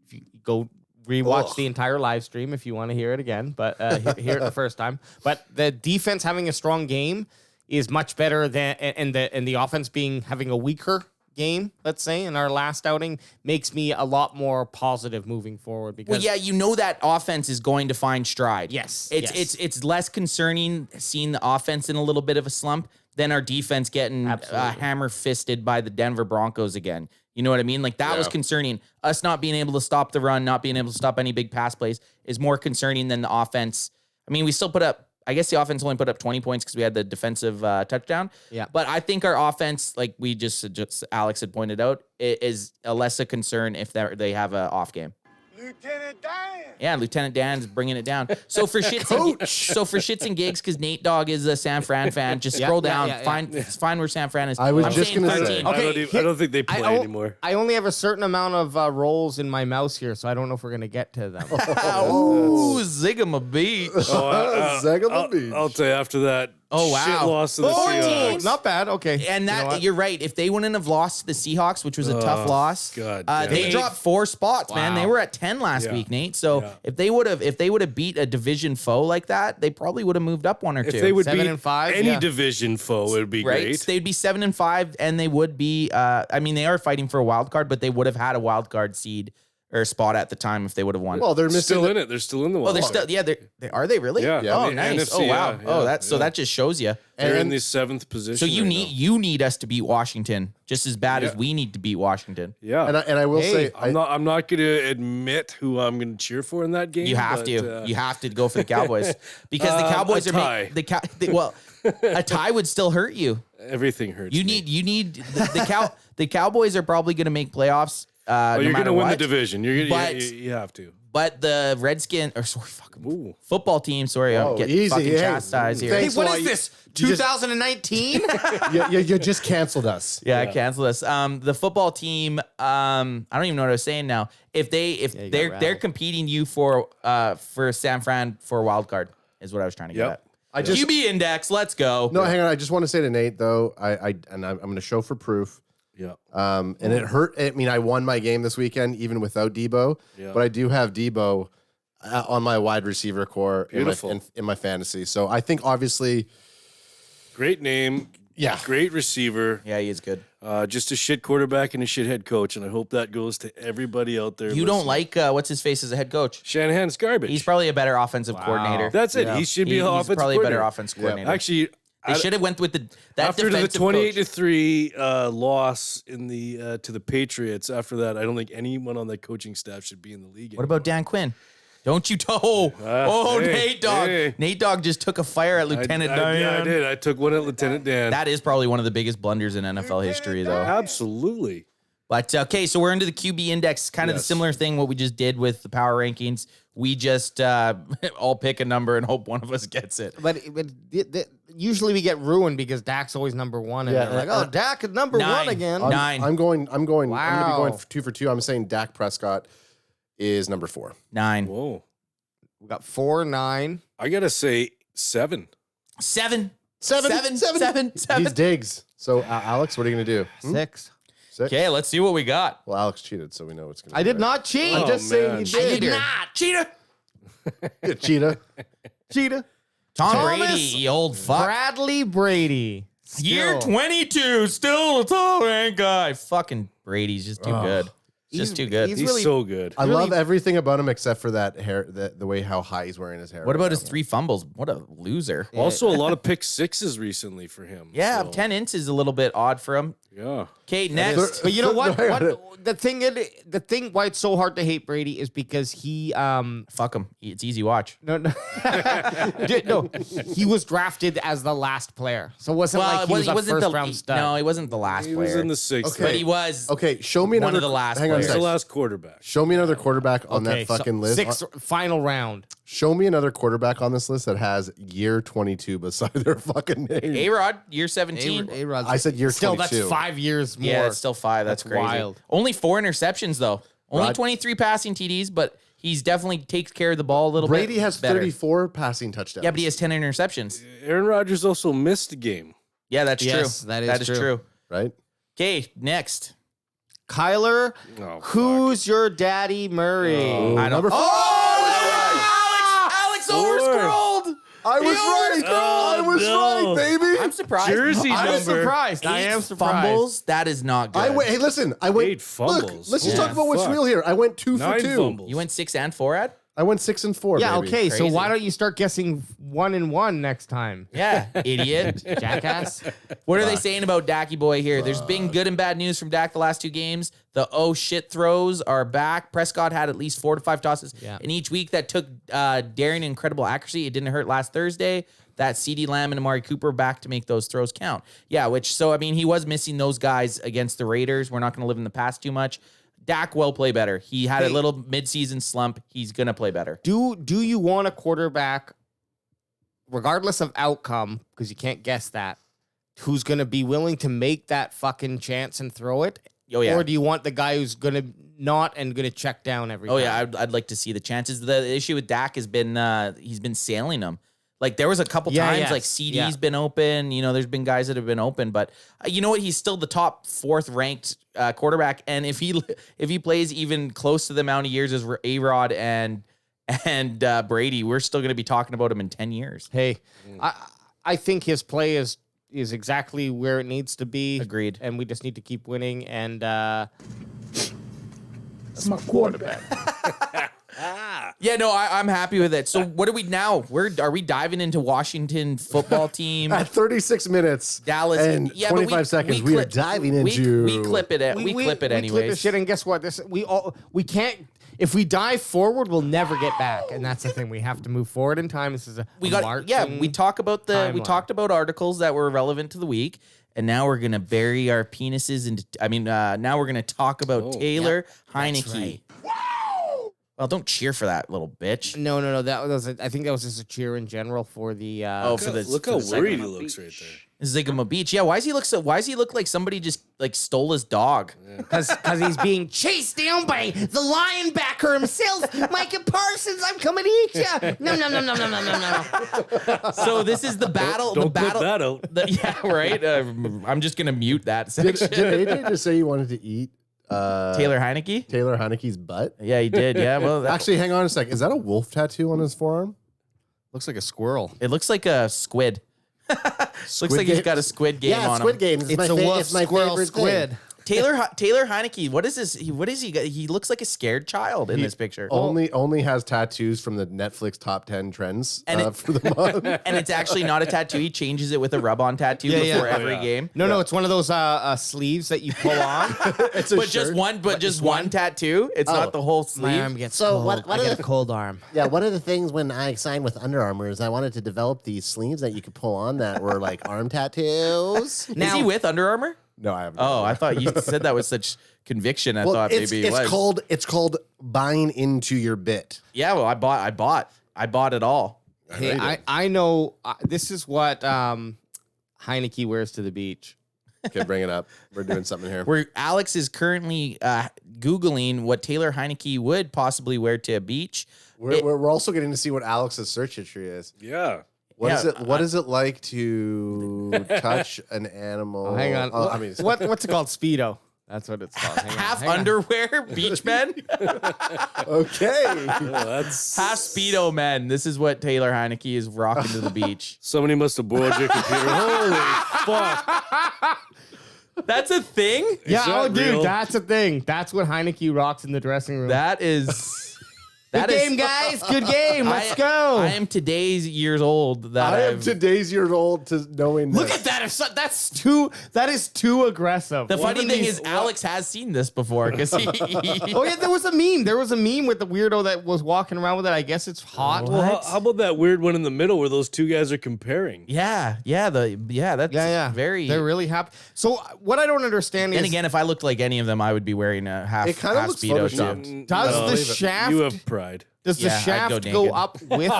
if you go rewatch the entire live stream if you want to hear it again, but hear it the first time. But the defense having a strong game is much better than, and the offense having a weaker game, let's say, in our last outing, makes me a lot more positive moving forward. Because that offense is going to find stride. Yes, It's less concerning seeing the offense in a little bit of a slump than our defense getting hammer fisted by the Denver Broncos again. You know what I mean? Like that was concerning. Us not being able to stop the run, not being able to stop any big pass plays is more concerning than the offense. I mean, we still put up, I guess the offense only put up 20 points because we had the defensive touchdown. Yeah. But I think our offense, like we just Alex had pointed out, is a less a concern if they have an off game. Lieutenant Dan. Yeah, Lieutenant Dan's bringing it down. So for shits and gigs, because Nate Dogg is a San Fran fan, just scroll down, find where San Fran is. I was I'm just saying gonna say. 13. I don't think they play anymore. I only have a certain amount of rolls in my mouse here, so I don't know if we're going to get to them. Ooh, Zigama Beach. Zegama Beach. I'll tell you after that. Oh, wow. Shit loss to the Seahawks. Not bad. Okay. And you're right. If they wouldn't have lost to the Seahawks, which was a tough loss, God they damn. dropped 4 spots, man. Wow. They were at 10 last week, Nate. So if they would have beat a division foe like that, they probably would have moved up 1 or 2. If they would 7-5, any division foe, it would be right? great. They'd be 7-5, and they would be. I mean, they are fighting for a wild card, but they would have had a wild card seed or spot at the time if they would have won. Well, they're missing Still in it. They're still in the Oh, wild they're card. still. Yeah, they are they really? Yeah. Oh, The nice. NFC, Oh, wow. yeah, Oh, yeah, so that just shows you. They're in And- the 7th position. So you right need now. us to beat Washington just as bad as we need to beat Washington. Yeah. And I will say, I'm not going to admit who I'm going to cheer for in that game. You have to. You have to go for the Cowboys because the Cowboys a are tie. well, a tie would still hurt you. Everything hurts. You me. need the Cowboys are probably going to make playoffs. Oh, you're going to win the division. But- You have to. But the football team. Sorry, Oh, I'm getting easy. fucking Hey, chastised here. thanks. What why is you- this? you just- 2019? you just canceled us. Yeah, cancel this. The football team. I don't even know what I was saying now. If they're rattled. competing you for San Fran for a wild card is what I was trying to get Yep. at. QB index. Let's go. No, hang on. I just want to say to Nate though, I'm going to show for proof. Yeah. And it hurt. I mean, I won my game this weekend even without Debo, but I do have Debo on my wide receiver core Beautiful. in my fantasy. So I think obviously, Great name. Yeah. Great receiver. Yeah, he is good. Just a shit quarterback and a shit head coach. And I hope that goes to everybody out there. You don't like what's his face as a head coach? Shanahan's garbage. He's probably a better offensive coordinator. That's it. He should be an He's offensive probably a better coordinator. offensive coordinator. Actually, They should have went with that after the defensive 28-3 loss in the to the Patriots. After that, I don't think anyone on that coaching staff should be in the league. What about Dan Quinn? Don't you hey, Nate Dogg. hey. Nate Dogg just took a fire at Lieutenant Dan. Yeah, I did. I took one at Lieutenant Dan. That is probably one of the biggest blunders in NFL history, though. Absolutely. But okay, so we're into the QB index, kind of the Yes. similar thing what we just did with the power rankings. We just all pick a number and hope one of us gets it. but usually we get ruined because Dak's always number one. And Yeah, they're like, oh, Dak is number 1 again. Nine. I'm going to be Wow. going for 2 for 2. I'm saying Dak Prescott is number 4. 9. Whoa. We got 4, 9. I gotta say 7. 7. Seven. He's Diggs. So Alex, what are you going to do? 6. 6? Okay, let's see what we got. Well, Alex cheated, so we know what's going to I did not cheat. Oh, I'm just saying man. you did. Cheetah. Cheetah. Cheetah. Tom Thomas Brady, you old fuck. Bradley Brady. Year Still. 22, still a tall rank guy. Fucking Brady's just too good. Just too good. he's He's really- so good. I love everything about him except for that hair, the way how high he's wearing his hair. What right about his now. 3 fumbles? What a loser. Also, a lot of pick sixes recently for him. Yeah, so, 10 inches is a little bit odd for him. Yeah. Okay, next. But you know what? Hang on. The thing why it's so hard to hate Brady is because he Fuck him. It's easy watch. no he was drafted as the last player, so it wasn't like he was a first round stud. No, he wasn't the last He player. was in the 6th. Okay. but he was. Okay, show me One another. of the last hang on a players. He's the sec. last quarterback. Show me another quarterback on Okay, that fucking list. 6 final round. Show me another quarterback on this list that has year 22 beside their fucking name. A-Rod, year 17. A-Rod's I said year still 22. that's 5 years more. Yeah, it's still 5. That's crazy. wild. Only 4 interceptions, though. Only Rod- 23 passing TDs, but he's definitely takes care of the ball a little bit. Brady has better. 34 passing touchdowns. Yeah, but he has 10 interceptions. Aaron Rodgers also missed a game. Yeah, that's Yes, true. that is That is true. true. right? Okay, next. Kyler, Oh, who's your daddy Murray? I don't. Number 4. Alex overscrolled. I was right. I was no. right, baby. I'm surprised. Jersey I'm number. surprised. I am surprised. Fumbles. That is not good. Hey, listen. I went 8 fumbles. Look, let's just Yeah. talk about what's Fuck. real here. I went 2 for 9 2. fumbles. You went 6 and 4 at? I went 6 and 4. Yeah, baby. okay. So Crazy. why don't you start guessing 1 and 1 next time? Yeah, idiot. Jackass. What are they saying about Dacky Boy here? There's been good and bad news from Dak the last 2 games. The oh shit throws are back. Prescott had at least 4 to 5 tosses in each week that took daring incredible accuracy. It didn't hurt last Thursday. That CeeDee Lamb and Amari Cooper back to make those throws count. Yeah, he was missing those guys against the Raiders. We're not going to live in the past too much. Dak will play better. He had a little midseason slump. He's going to play better. Do you want a quarterback, regardless of outcome, because you can't guess that, who's going to be willing to make that fucking chance and throw it? Oh, yeah. Or do you want the guy who's going to not and going to check down every time? Yeah, I'd like to see the chances. The issue with Dak has been he's been sailing them. Like there was a couple times like CD's been open. You know, there's been guys that have been open, but you know what? He's still the top 4th ranked quarterback, and if he plays even close to the amount of years as A-Rod and Brady, we're still going to be talking about him in 10 years. Hey, I think his play is exactly where it needs to be. Agreed. And we just need to keep winning. And that's my quarterback. Yeah, no, I'm happy with it. So what are we now? Are we diving into Washington football team? At 36 minutes Dallas and 25 seconds, we are diving into. We clip it. We clip it anyways. We clip the shit, and guess what? We can't. If we dive forward, we'll never get back, and that's the thing. We have to move forward in time. This is We talked about articles that were relevant to the week, and now we're gonna bury our penises into. Now we're gonna talk about Taylor Heineke. right. Well, don't cheer for that little bitch. No. That was. I think that was just a cheer in general for the. Look how worried he looks right there. Zigama Beach. Yeah, why does he look like somebody just like stole his dog? Because he's being chased down by the linebacker himself, Micah Parsons. I'm coming to eat you. No. So this is the battle. Don't the battle. put that out. Yeah, right. I'm just gonna mute that Did section. AJ just say you wanted to eat Taylor Heineke. Taylor Heineke's butt? Yeah, he did. Yeah, well, Actually, hang on a sec. Is that a wolf tattoo on his forearm? Looks like a squirrel. it looks like a squid. Looks like he's Game? got a squid game on Squid him. Game. It's a wolf, squirrel, squid. Taylor Heineke. What is this? What is he? He looks like a scared child in this picture. Only has tattoos from the Netflix top 10 trends And for the month. And it's actually not a tattoo. He changes it with a rub-on tattoo before every game. No, it's one of those sleeves that you pull on. It's a But shirt. just one tattoo. It's not the whole sleeve. My arm gets So cold. what I are get the- a cold arm. Yeah, one of the things when I signed with Under Armour is I wanted to develop these sleeves that you could pull on that were like arm tattoos. Is he with Under Armour? No, I haven't. Oh, I thought you said that with such conviction. I thought maybe it was. It's called buying into your bit. Yeah, well, I bought it all. Hey, I know this is what Heineke wears to the beach. Okay, bring it up. We're doing something here. Where Alex is currently Googling what Taylor Heineke would possibly wear to a beach. We're also getting to see what Alex's search history is. Yeah. What is it like to touch an animal? Oh, hang on. I mean, What's it called? Speedo. That's what it's called. Half underwear, beach men, okay. Oh, that's half Speedo men. This is what Taylor Heineke is rocking to the beach. somebody must have boiled your computer. Holy fuck. That's a thing? Yeah, that dude, real? that's a thing. That's what Heineke rocks in the dressing room. That is... Good game, guys. Good game. Let's go. I am today's years old. That I am I've- today's years old to knowing Look this. at that. That is too aggressive. The funny thing is, Alex has seen this before because he. Oh yeah, there was a meme. There was a meme with the weirdo that was walking around with it. I guess it's hot. Well, how about that weird one in the middle where those two guys are comparing? That's very. They're really happy. So what I don't understand is, And again, if I looked like any of them, I would be wearing a half. It kinda half looks Speedo photoshopped. too. does No, the shaft You have pride. does the Yeah, I'd shaft go go naked. up with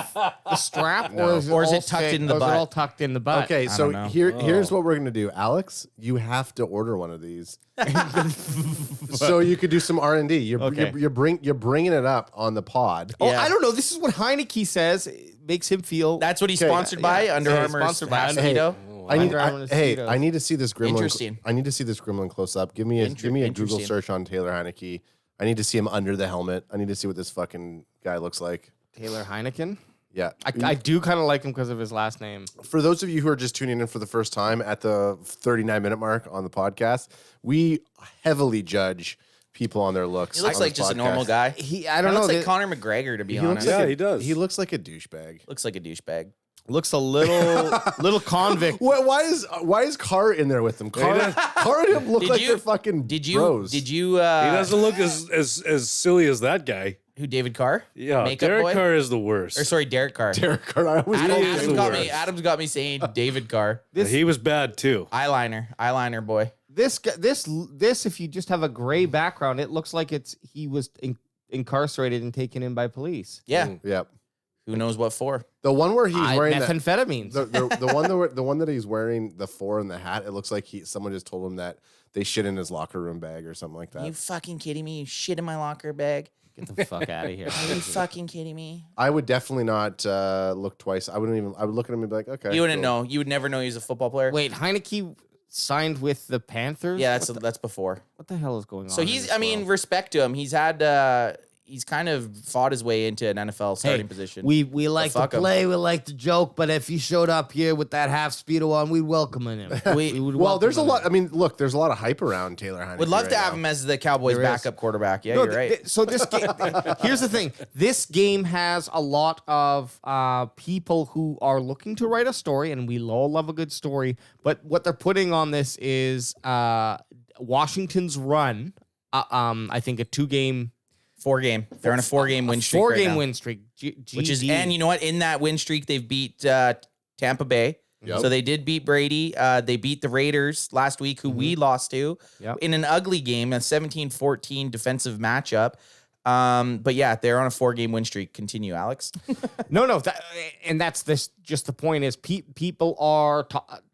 the strap, Or is it all tucked in the or is butt? it all tucked in the butt? Okay, so don't know. here's what we're gonna do, Alex. You have to order one of these, so you could do some R&D. You're bringing it up on the pod. Oh, Yeah. I don't know. This is what Heineke says. It makes him feel. That's what he's Okay, sponsored by. Under yeah, Armour sponsored by Under- Speedo. Oh, terrible. I need, Under Armour mosquitoes. I need to see this gremlin. Interesting. I need to see this gremlin close up. Give me a Google Interesting. search on Taylor Heineke. I need to see him under the helmet. I need to see what this fucking guy looks like. Taylor Heineken. Yeah. I do kind of like him because of his last name. For those of you who are just tuning in for the first time at the 39-minute mark on the podcast, we heavily judge people on their looks. He looks on like this just a podcast. normal guy. I don't know. Looks like Conor McGregor, to be He looks honest. Yeah, like he does. He looks like a douchebag. Looks like a douchebag. looks a little convict. Why is Carr in there with him? Carr and him look Did like you- they're fucking Did you? bros. Did you? He doesn't look as silly as that guy. Who? David Carr? Yeah, Makeup Derek boy? Carr is the worst. Or sorry, Derek Carr. Derek Carr? I always Adam, call him is Adam's the got worst. me. Adam's got me saying David Carr. He was bad too. Eyeliner boy. This, if you just have a gray background, it looks like he was incarcerated and taken in by police. Yeah. Yep. Who knows what for? The one where he's wearing that, Methamphetamines. the one that he's wearing the 4 and the hat. It looks like someone just told him that they shit in his locker room bag or something like Are that. you fucking kidding me? You shit in my locker bag. Get the fuck out of here. Are you fucking kidding me? I would definitely not look twice. I would look at him and be like, okay. You wouldn't cool. know. You would never know he's a football player. Wait, Heineke signed with the Panthers? Yeah, that's before. What the hell is going on? So in he's. this I mean, world? respect to him. He's had. He's kind of fought his way into an NFL starting position. We like to fuck 'em. play, we like to joke, but if he showed up here with that half speedo on, we'd welcome him. We would Well, welcome there's a him. lot. I mean, look, there's a lot of hype around Taylor Heineke. would love right to have now. him as the Cowboys' There is. backup quarterback. Yeah, No, you're right. so this game, here's the thing. This game has a lot of people who are looking to write a story, and we all love a good story. But what they're putting on this is Washington's run. I think a 2-game, 4-game. They're on a 4-game win streak. 4-game right now. win streak. Which is, and you know what? In that win streak, they've beat Tampa Bay. Yep. So they did beat Brady. They beat the Raiders last week, who we lost to Yep. in an ugly game, a 17-14 defensive matchup. But yeah, they're on a 4-game win streak. Continue, Alex. No, and that's this. Just the point is, people are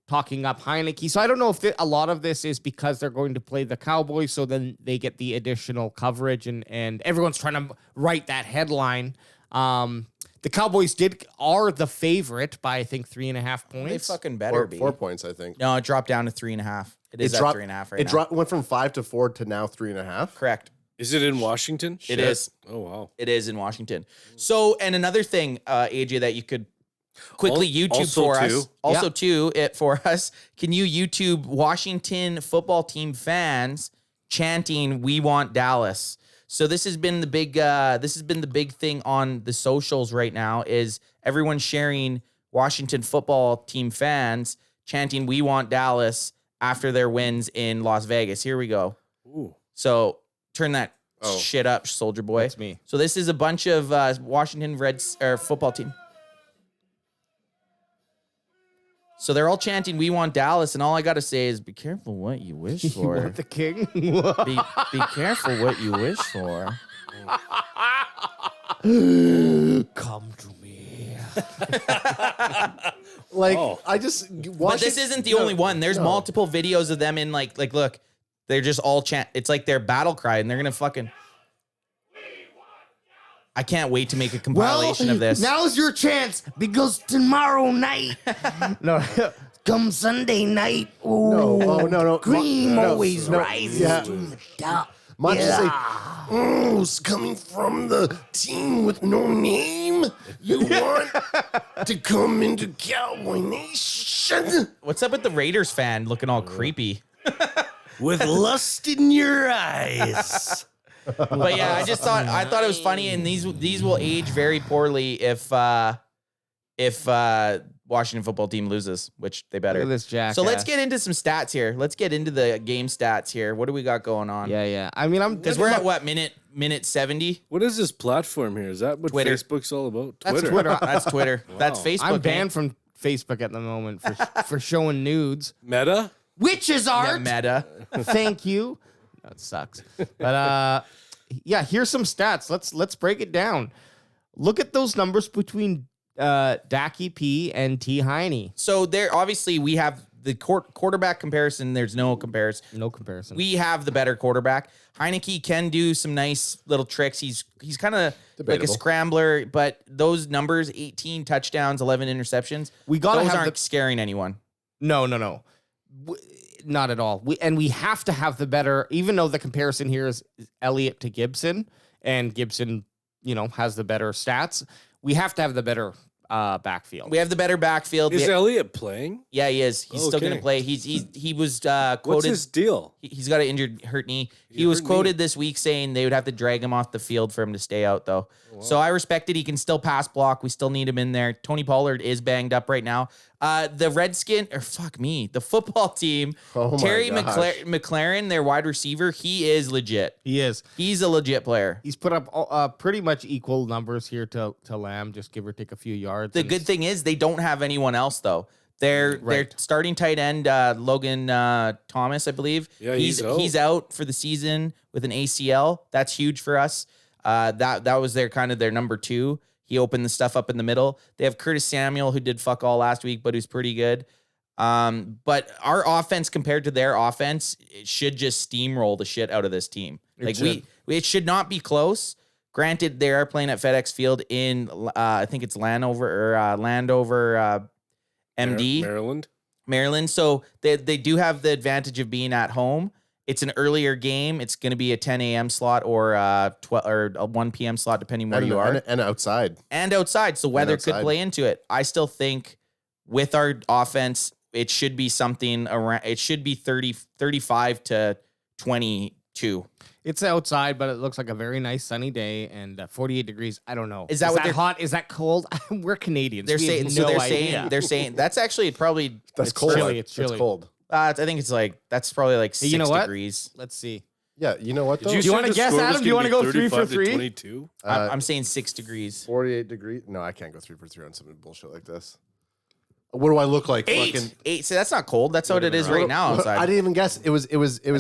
talking up Heineke. So I don't know if a lot of this is because they're going to play the Cowboys, so then they get the additional coverage, and everyone's trying to write that headline. The Cowboys are the favorite by I think 3.5 They points. fucking better Or be. 4 points, I think. No, it dropped down to 3.5. It is at 3.5 right now. Went from 5 to 4 to now 3.5. Correct. Is it in Washington? It is. Oh wow. It is in Washington. So, and another thing, AJ, that you could quickly YouTube also for too. us. Also, too, for us. Can you YouTube Washington football team fans chanting "We want Dallas"? So this has been the big. This has been the big thing on the socials right now. Is everyone sharing Washington football team fans chanting "We want Dallas" after their wins in Las Vegas? Here we go. Ooh. So turn that Oh. shit up, Soldier Boy. That's me. So this is a bunch of Washington Reds football team. So they're all chanting "We want Dallas," and all I gotta say is, be careful what you wish You for. want the king? be careful what you wish for. Come to me. Like Oh. I just. But this isn't the only one. There's multiple videos of them in like look, they're just all chant. It's like their battle cry, and they're gonna fucking. I can't wait to make a compilation of this. Now's your chance because tomorrow night, no, come Sunday night, No. cream No, always no, rises yeah. to the top. Much Yeah. say, oh, it's coming from the team with no name. You want to come into Cowboy Nation? What's up with the Raiders fan looking all creepy? With lust in your eyes. But yeah, I thought it was funny, and these will age very poorly if Washington football team loses, which they better. Look at this jackass. So let's get into some stats here. Let's get into the game stats here. What do we got going on? Yeah. I mean, Because we're at what minute 70? What is this platform here? Is that what Twitter. Facebook's all about? That's Twitter. That's Twitter. That's Facebook. I'm man. banned from Facebook at the moment for showing nudes, Meta? which is Yeah, art. meta. Thank you. That sucks. But yeah, here's some stats. Let's break it down. Look at those numbers between Dacky P and T Heine. So there, obviously, we have the quarterback comparison. There's no comparison. No comparison. We have the better quarterback. Heineke can do some nice little tricks. He's kind of like a Debatable. scrambler, but those numbers, 18 touchdowns, 11 interceptions, We gotta those have aren't scaring anyone. No. Not at all. We have to have the better, even though the comparison here is Elliott to Gibson, and Gibson, has the better stats. We have to have the better backfield. We have the better backfield. Is Elliott playing? Yeah, he is. He's still going to play. He was quoted. What's his deal? He's got an hurt knee. He was quoted this week saying they would have to drag him off the field for him to stay out, though. Wow. So I respect it. He can still pass block. We still need him in there. Tony Pollard is banged up right now. The the football team, Terry McLaren, their wide receiver, he is legit. He is. He's a legit player. He's put up pretty much equal numbers here to Lamb, just give or take a few yards. The good thing is they don't have anyone else, though. Their starting tight end, Logan Thomas, I believe. Yeah, he's out for the season with an ACL. That's huge for us. That was their number 2. He opened the stuff up in the middle. They have Curtis Samuel, who did fuck all last week, but who's pretty good. But our offense compared to their offense, it should just steamroll the shit out of this team. It should not be close. Granted, they are playing at FedEx Field in I think it's Landover, MD, Maryland. So they do have the advantage of being at home. It's an earlier game. It's going to be a 10 a.m. slot or a 1 p.m. slot, depending where you are. And outside. So weather could play into it. I still think with our offense, it should be something around. It should be 35 to 22. It's outside, but it looks like a very nice sunny day and 48 degrees. I don't know. Is that hot? Is that cold? We're Canadians. They're saying that's actually probably that's cold. Chilly. It's chilly. It's cold. I think it's that's probably like 6 degrees. Let's see. Yeah, you know what though? Do you want to guess, Adam? Do you want to go 3 for 3? 22? I'm saying 6 degrees. 48 degrees. No, I can't go 3 for 3 on some bullshit like this. What do I look like? 8. So that's not cold. That's what it is right now outside. I didn't even guess. It was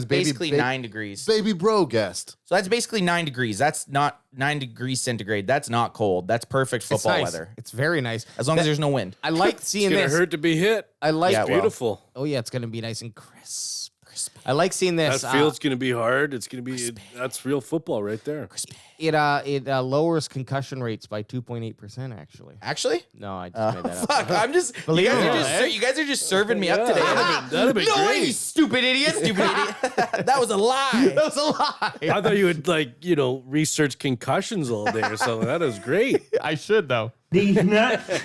basically 9 degrees. Baby bro guessed. So that's basically 9 degrees. That's not 9 degrees centigrade. That's not cold. That's perfect football nice. weather. It's very nice. As long as there's no wind. I like seeing It's this. gonna hurt to be hit. I like It's beautiful. Oh yeah, it's gonna be nice and crisp. I like seeing this. That field's gonna be hard. It's gonna be that's real football right there. It lowers concussion rates by 2.8%. Actually, no, I just made that up. Fuck, I'm just. You guys are just serving me up today. That'd be No, great. you stupid idiot! That was a lie. That was a lie. I thought you would research concussions all day or something. That is great. I should though. These nuts.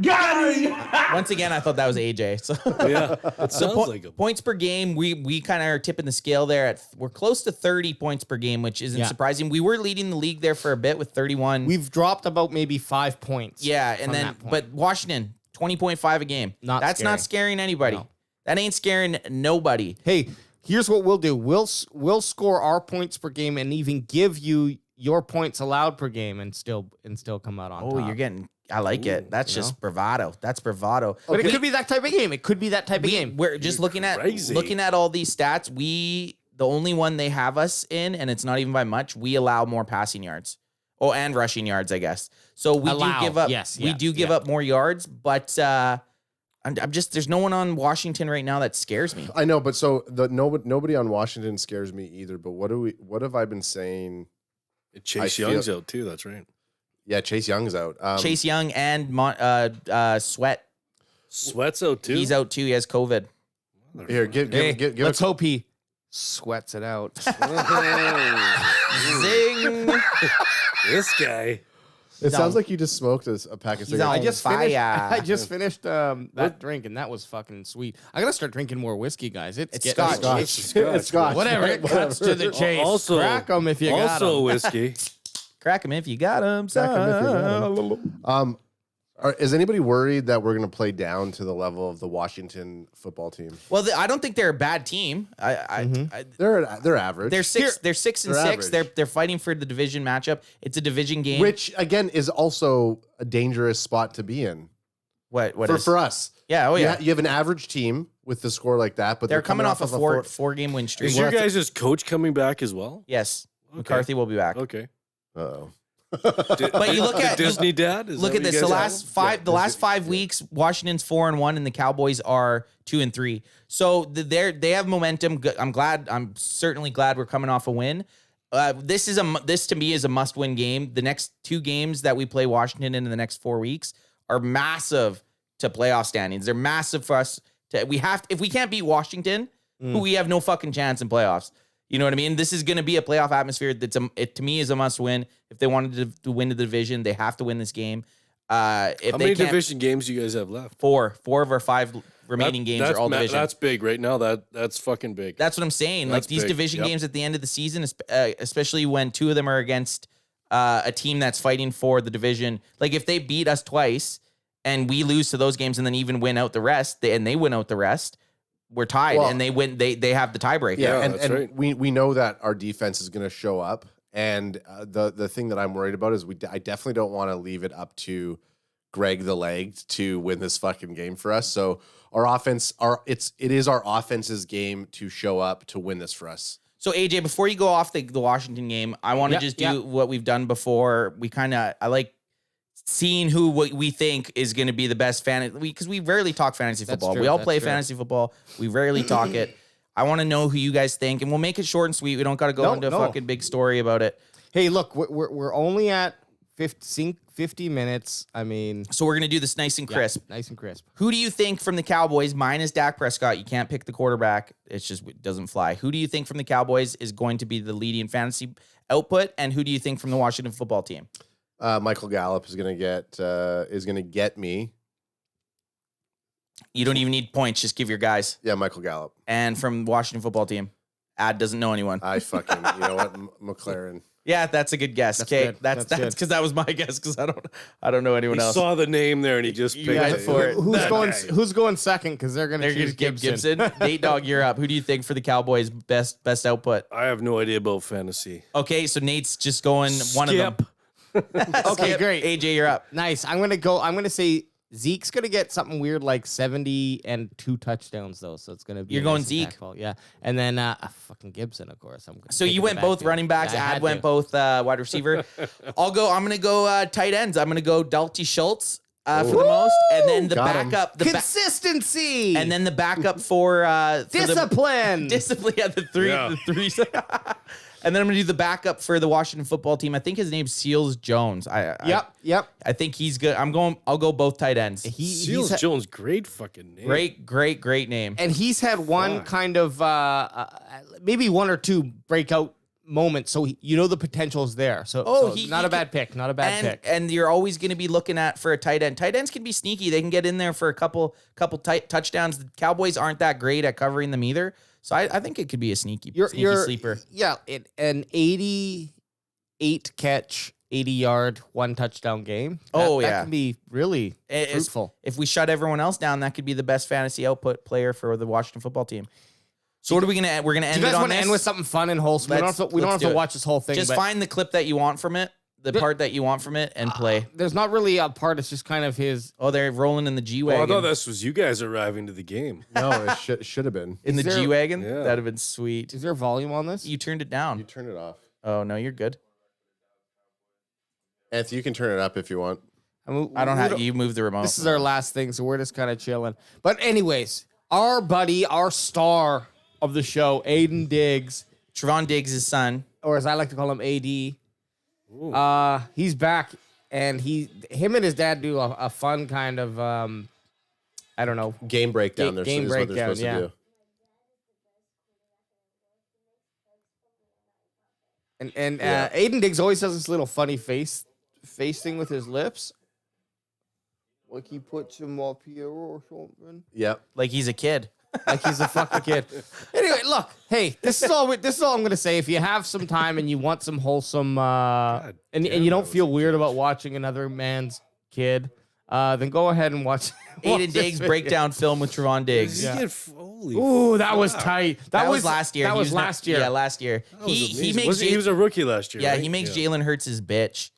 Got him. Once again, I thought that was AJ. So Yeah, it sounds like him. points per game, we kind of are tipping the scale there. We're close to 30 points per game, which isn't surprising. We were leading the league there for a bit with 31. We've dropped about maybe 5 points. Yeah, and then but Washington 20.5 a game. That's not scaring anybody. No. That ain't scaring nobody. Hey, here's what we'll do. We'll score our points per game and even give you your points allowed per game and still come out on top. Oh, you're getting. I like it. That's just bravado. That's bravado. But it could be that type of game. It could be that type of game. We're just looking at all these stats. The only one they have us in, and it's not even by much. We allow more passing yards. Oh, and rushing yards, I guess. So we do give up. Yes, we do give up more yards, but I'm just there's no one on Washington right now that scares me. I know, but nobody on Washington scares me either. But what have I been saying? Chase Young's out too. That's right. Yeah, Chase Young's out. Chase Young and Sweat. Sweat's out too. He's out too. He has COVID. Here, give let's hope he sweats it out. Zing! This guy. It sounds like you just smoked a pack of cigarettes. I just finished that drink, and that was fucking sweet. I gotta start drinking more whiskey, guys. It's Scotch. It's Scotch. Whatever. It cuts to the chase. Also, crack them if you got them. Also whiskey. Crack him if you got him. Is anybody worried that we're going to play down to the level of the Washington football team? Well, I don't think they're a bad team. They're average. They're 6 and 6. average. They're fighting for the division matchup. It's a division game, which again is also a dangerous spot to be in. What for us? Yeah. Oh yeah. You have an average team with the score like that, but they're coming off a four game win streak. Is your guys' coach coming back as well? Yes. Okay. McCarthy will be back. Okay. Uh-oh. But you look at Disney Dad. Look at this. The last 5 weeks, Washington's 4-1, and the Cowboys are 2-3. So they have momentum. I'm certainly glad we're coming off a win. This to me is a must-win game. The next 2 games that we play Washington in the next 4 weeks are massive to playoff standings. They're massive for us. If we can't beat Washington, we have no fucking chance in playoffs. You know what I mean? This is going to be a playoff atmosphere that's to me is a must win. If they wanted to win the division, they have to win this game. How many division games do you guys have left? 4 of our 5 remaining games are all division. That's big right now. That's fucking big. That's what I'm saying. That's like these big. division games at the end of the season, especially when 2 of them are against a team that's fighting for the division. Like if they beat us twice and we lose to those games and then even win out the rest, and they win out the rest, we're tied, and they win. They have the tiebreaker. Yeah, and right. we know that our defense is going to show up. And the thing that I'm worried about is I definitely don't want to leave it up to Greg the Leg to win this fucking game for us. So our offense, it is our offense's game to show up to win this for us. So AJ, before you go off the Washington game, I want to just do what we've done before. I like seeing who we think is going to be the best fantasy, because we rarely talk fantasy football. true, We all that's play true. fantasy football. We rarely talk it. I want to know who you guys think, and we'll make it short and sweet. We don't got to go into a fucking big story about it. Hey, look, we're only at 50 minutes. I mean, So we're going to do this nice and crisp. nice and crisp. Who do you think from the Cowboys, minus Dak Prescott, you can't pick the quarterback, it doesn't fly. Who do you think from the Cowboys is going to be the leading fantasy output, and who do you think from the Washington football team? Michael Gallup is going to get me. You don't even need points, just give your guys. Yeah, Michael Gallup. And from Washington football team, Ad doesn't know anyone. I fucking, you know what, McLaren. Yeah, that's a good guess. Okay, good. that's That's good. because that was my guess, because I don't know anyone He else. saw the name there and he just picked went it. for it. Who's going second? Because they're going to They're choose gonna give Gibson. Nate Dogg, you're up. Who do you think for the Cowboys best output? I have no idea about fantasy. Okay, so Nate's just going one of them. Okay, Skip. great. AJ, you're up. Nice. I'm gonna say Zeke's gonna get something weird like 70 and 2 touchdowns though. So it's gonna be You're nice going and Zeke. impactful. Yeah, and then fucking Gibson, of course. So you went both running backs. Yeah, I Ad had went to. both wide receiver. I'm gonna go tight ends. I'm gonna go Dalty Schultz for the most, and then the Got him. backup. Consistency And then the backup for discipline. Discipline. Yeah, the three. And then I'm gonna do the backup for the Washington football team. I think his name's Seals Jones. Yep. I think he's good. I'll go both tight ends. Seals Jones, great fucking name. Great name. And he's had one kind of maybe 1 or 2 breakout moments, so the potential is there. So, not a bad pick. Not a bad pick. And you're always going to be looking at for a tight end. Tight ends can be sneaky. They can get in there for a couple touchdowns. The Cowboys aren't that great at covering them either. So I think it could be a sneaky sleeper. Yeah, an 88 catch, 80-yard, 1 touchdown game. That can be really fruitful. If we shut everyone else down, that could be the best fantasy output player for the Washington football team. So what are we gonna? We're gonna end. Do you guys want to end with something fun and wholesome? We don't have to watch this whole thing. Just but find the clip that you want from it, the part that you want from it, and play. There's not really a part. It's just kind of his. Oh, they're rolling in the G-Wagon. Oh, I thought this was you guys arriving to the game. No, it should have been. in the there- G-Wagon? Yeah. That'd have been sweet. Is there volume on this? You turned it down. You turn it off. Oh, no, you're good. Anthony, you can turn it up if you want. I don't have... You moved the remote. This is our last thing, so we're just kind of chilling. But anyways, our buddy, our star of the show, Aiden Diggs, Trevon Diggs' son. or as I like to call him, AD. He's back, and him and his dad do a fun kind of I don't know. Game breakdown. Game Is what they're breakdown, supposed yeah. to do. And Yeah. Aiden Diggs always has this little funny face thing with his lips. Like he puts him up here or something. Yep. Like he's a kid. Like he's a fucking kid. Anyway, look, hey, this is all I'm gonna say. If you have some time and you want some wholesome and you don't feel weird about watching another man's kid, then go ahead and watch Aiden Diggs breakdown film with Trevon Diggs. Holy Ooh, that was tight. That was last year. That He was not- last year. Yeah, last year. He makes he was a rookie last year. yeah, right? he makes Jalen Hurts his bitch.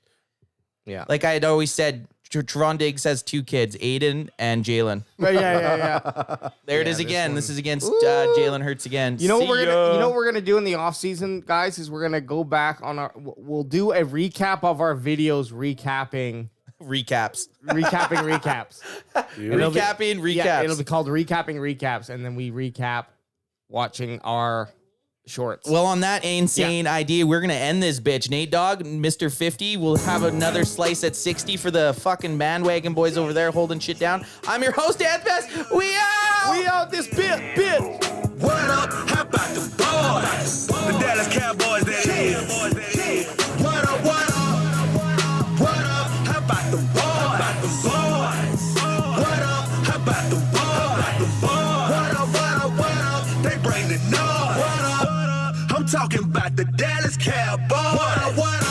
Yeah. Like I had always said, Trevon Diggs has 2 kids, Aiden and Jalen. Yeah. There it is again. This is against Jalen Hurts again. You know what See we're ya. gonna you know what we're gonna do in the off season, guys, is we're gonna go back on we'll do a recap of our videos recapping recaps. recaps. Recapping recaps. Yeah, it'll be called recapping recaps, and then we recap watching our shorts. Well, on that insane idea, we're going to end this bitch. Nate Dogg, Mr. 50, will have another slice at 60 for the fucking bandwagon boys over there holding shit down. I'm your host, Anthony. We out! We out this bit. What up? How about the boys? The Dallas Cowboys, that is. What up? What up? What up? How about the boys? What up? How about the boys? What up? What up? What up? They bring the noise. What up? I'm talking about the Dallas Cowboys. What up? What up?